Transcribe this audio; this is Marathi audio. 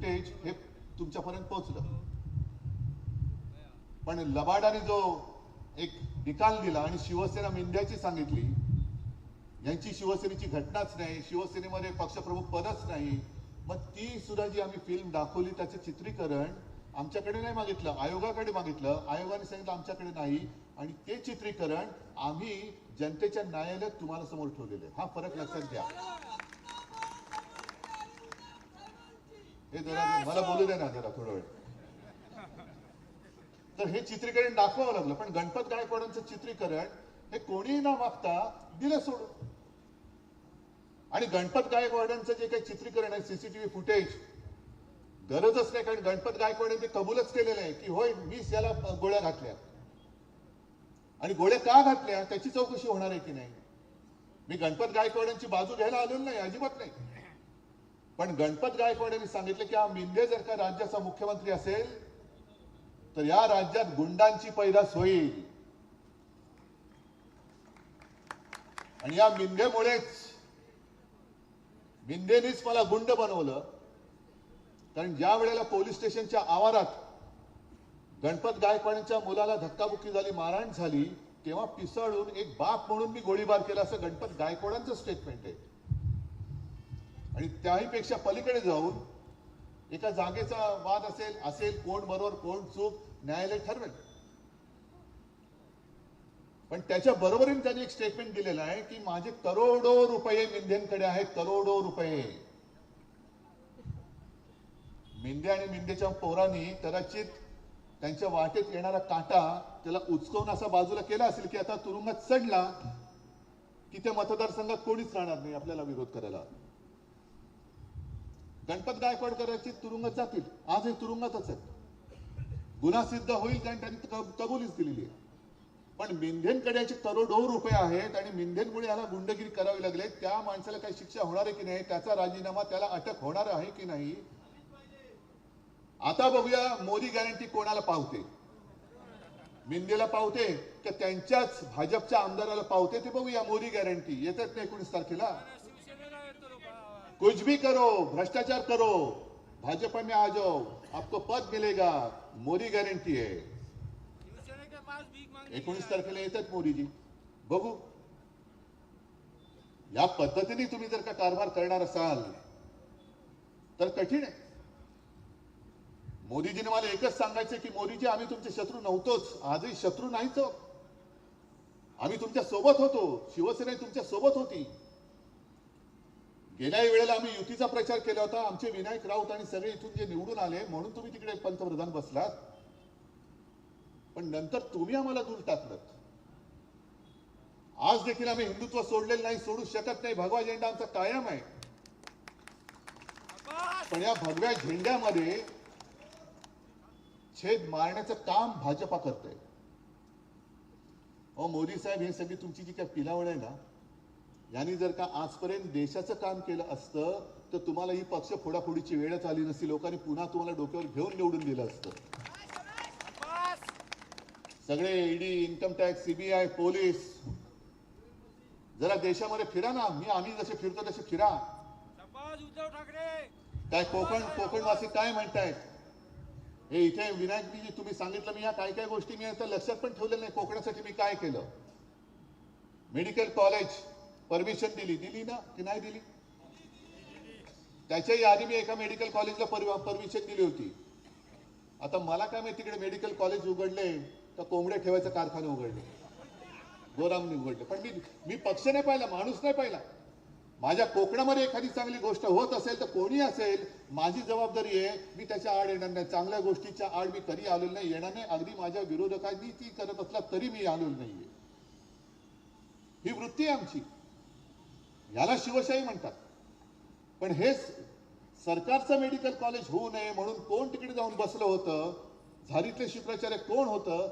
फुटेज हे तुमच्यापर्यंत पोहोचलं, पण लबाडाने जो एक निकाल दिला आणि शिवसेना मिंद्याची सांगितली, यांची शिवसेनेची घटनाच नाही, शिवसेनेमध्ये पक्षप्रमुख पदच नाही, मग ती सुद्धा जी आम्ही फिल्म दाखवली त्याचे चित्रीकरण आमच्याकडे नाही मागितलं, आयोगाकडे मागितलं, आयोगाने सांगितलं आमच्याकडे नाही, आणि ते चित्रीकरण आम्ही जनतेच्या न्यायालयात तुम्हाला समोर ठेवलेले. हा फरक लक्षात घ्या. हे जरा मला बोलू दे ना जरा थोडा वेळ. तर हे चित्रीकरण दाखवावं लागलं, पण गणपत गायकवाडांचं चित्रीकरण हे कोणीही न मागता दिलं सोडून. आणि गणपत गायकवाडांचं जे काही चित्रीकरण आहे, सीसीटीव्ही फुटेज, गरजच नाही, कारण गणपत गायकवाडांनी कबूलच केलेलं आहे की होय मीच याला गोळ्या घातल्या, आणि गोळ्या का घातल्या त्याची चौकशी होणार आहे की नाही. मी गणपत गायकवाडांची बाजू घ्यायला आलेलो नाही, अजिबात नाही, पण गणपत गायकवाडांनी सांगितलं की हा मिंदे जर का राज्याचा मुख्यमंत्री असेल तर या राज्यात गुंडांची पैदास होईल, आणि या मिंदेनीच मला गुंड बनवलं. कारण ज्या वेळेला पोलीस स्टेशनच्या आवारात गणपत गायकवाडांच्या मुलाला धक्काबुक्की झाली, मारहाण झाली, तेव्हा पिसळून एक बाप म्हणून मी गोळीबार केला, असं गणपत गायकवाडांचं स्टेटमेंट आहे. आणि त्याहीपेक्षा पलीकडे जाऊन एका जागेचा वाद असेल कोण बरोबर कोण चूक न्यायालय ठरवेल, पण त्याच्या बरोबरीने त्यांनी एक स्टेटमेंट दिलेलं आहे की माझे करोडो रुपये मिंदेंकडे आहेत, करोडो रुपये. मिंदे आणि मिंदेच्या पोरांनी कदाचित त्यांच्या वाटेत येणारा काटा त्याला उचकवून असा बाजूला केला असेल की आता तुरुंगात चढला की त्या मतदारसंघात कोणीच राहणार नाही आपल्याला विरोध करायला. गणपत गायकवाड कदाचित तुरुंगात जातील, आज हे तुरुंगातच आहेत, गुन्हा सिद्ध होईल कारण त्यांनी कबुलीच दिलेली आहे. पण मिंदेंकडे करोडो रुपये आहेत आणि मिंदेंमुळे याला गुंडगिरी करावी लागले, त्या माणसाला काही शिक्षा होणार आहे की नाही, त्याचा राजीनामा, त्याला अटक होणार आहे की नाही. आता बघूया मोदी गॅरंटी कोणाला पावते, मिंदेला पावते की त्यांच्याच भाजपच्या आमदाराला पावते ते बघूया. मोदी गॅरंटी येतात नाही 19 तारखेला. कुछ भी करो, भ्रष्टाचार करो, भाजपा में आ जाओ, आपको पद मिलेगा, मोदी गॅरंटी आहे. 19 तारखेला येतात मोदीजी, बघू. या पद्धतीने तुम्ही जर का कारभार करणार असाल तर कठीण आहे. मोदीजीने मला एकच सांगायचं की मोदीजी आम्ही तुमचे शत्रू नव्हतोच, आजही शत्रू नाहीच, आम्ही तुमच्या सोबत होतो, शिवसेना तुमच्या सोबत होती. गेल्या वेळेला आम्ही युतीचा प्रचार केला होता, आमचे विनायक राऊत आणि सगळे इथून जे निवडून आले म्हणून तुम्ही तिकडे पंतप्रधान बसलात, पण नंतर तुम्ही आम्हाला दूर टाकलं. आज देखील आम्ही हिंदुत्व सोडलेलं नाही, सोडू शकत नाही, भगवा झेंडा आमचा कायम आहे. पण या भगव्या झेंड्यामध्ये छेद मारण्याचं काम भाजपा करतंय. मोदी साहेब, हे सगळी तुमची जी काय पिलावळ आहे ना, यांनी जर का आजपर्यंत देशाचं काम केलं असतं तर तुम्हाला ही पक्ष फोडाफोडीची वेळच आली नसती, लोकांनी पुन्हा तुम्हाला डोक्यावर घेऊन निवडून दिलं असतं. सगळे ED, income tax, CBI, police, जरा देशामध्ये फिरा ना, आम्ही जसे फिरतो तसे फिरा. काय कोकणवासी काय म्हणतायत, हे इथे विनायकजी तुम्ही सांगितलं, मी या काय काय गोष्टी मी आता लक्षात पण ठेवलेलं नाही. कोकणासाठी मी काय केलं, मेडिकल कॉलेज परमिशन दिली ना की नाही दिली, त्याच्याही आधी मी एका मेडिकल कॉलेजला परमिशन दिली होती. आता मला काय माहिती तिकडे मेडिकल कॉलेज उघडले तर कोंबडे ठेवायचं कारखाने उघडले, गोरामने उघडले. पण मी पक्ष नाही पाहिला, माणूस नाही पाहिला. माझ्या कोकणामध्ये एखादी चांगली गोष्ट होत असेल तर कोणी असेल, माझी जबाबदारी आहे, मी त्याच्या आड येणार नाही. चांगल्या गोष्टीच्या आड मी कधी आलेलो नाही, येणार नाही. अगदी माझ्या विरोधकांनी ती करत असला तरी मी आलेलो नाहीये. ही वृत्ती आहे आमची, याला शिवशाही म्हणतात. पण हे सरकारचं मेडिकल कॉलेज होऊ नये म्हणून कोण तिकडे जाऊन बसलं होतं, झारीतले शुक्राचार्य कोण होतं,